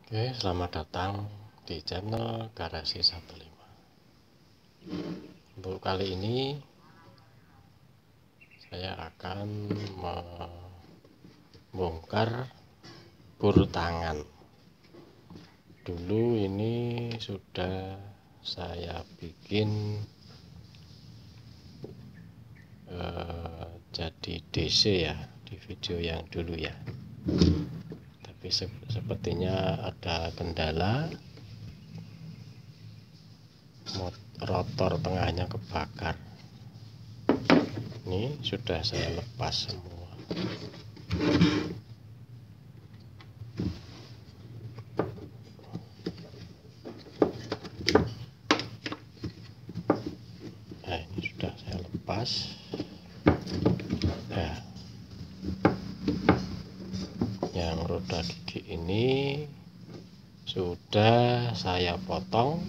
Oke, selamat datang di channel Garasi 15. Untuk kali ini saya akan membongkar bor tangan. Dulu ini sudah saya bikin jadi DC ya di video yang dulu ya. Tapi sepertinya ada kendala, rotor tengahnya kebakar. Ini sudah saya lepas semua. Nah, ini sudah saya lepas. Nah, yang roda gigi ini sudah saya potong.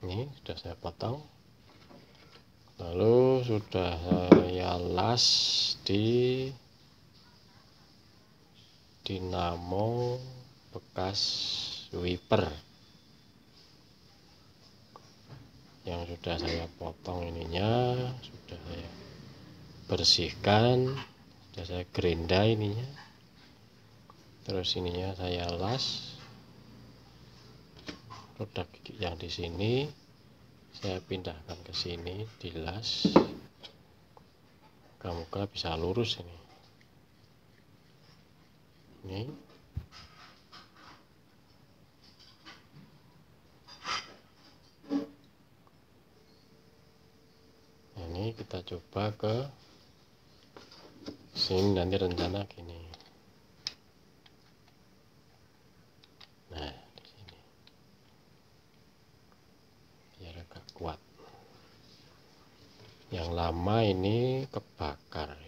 Ini sudah saya potong, lalu sudah saya las di dinamo bekas wiper yang sudah saya potong. Ininya sudah saya bersihkan, sudah saya gerinda ininya, terus ininya saya las. Roda gigi yang di sini saya pindahkan ke sini, dilas, moga-moga bisa lurus ini. Nah, ini kita coba ke sini, nanti rencana gini. Nah, di sini biar agak kuat. Yang lama ini kebakar.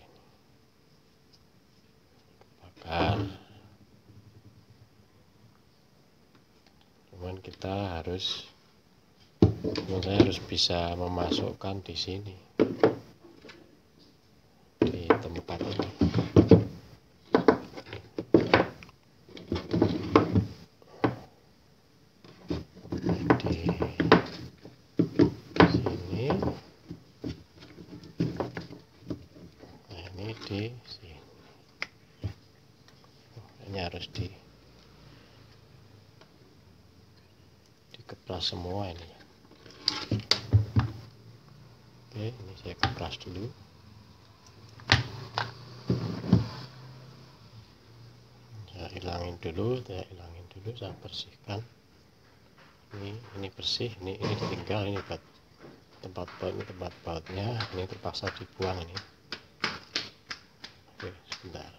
Cuman saya harus bisa memasukkan di sini, di tempat ini. Di sini. Ini harus dikepras semua ini. Oke, ini saya kepras dulu. Saya hilangin dulu, saya bersihkan. Ini bersih, ini tinggal, ini buat tempat bautnya, ini terpaksa dibuang ini. Oke, sebentar.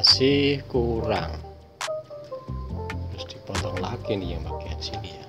masih kurang, terus dipotong lagi nih yang bagian sini ya.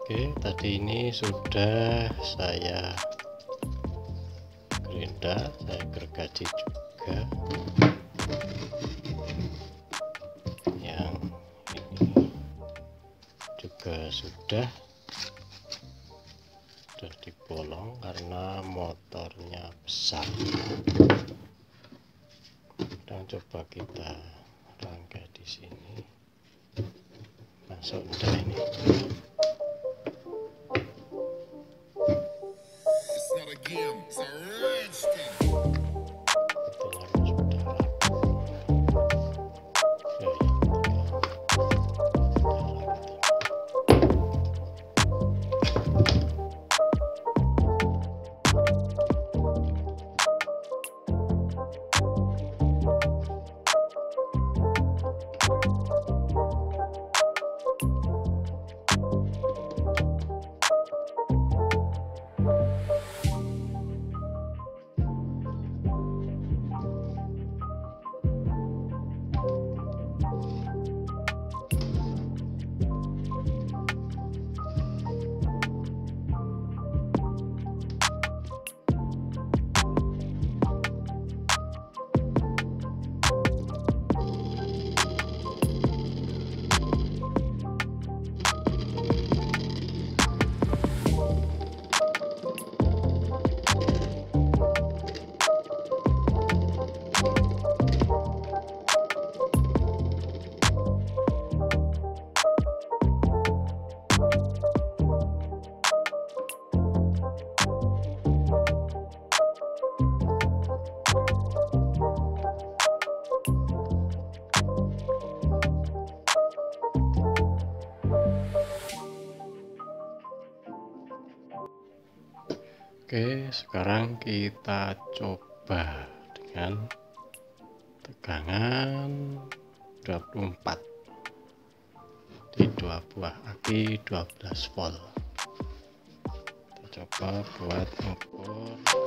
Oke, tadi ini sudah saya gerinda, saya gergaji juga. Yang ini juga sudah dibolong karena motornya besar. Dan coba kita rangkai di sini, masuk udah ini. Oke, sekarang kita coba dengan tegangan 24 di 2 buah aki 12 volt. Kita coba buat ukur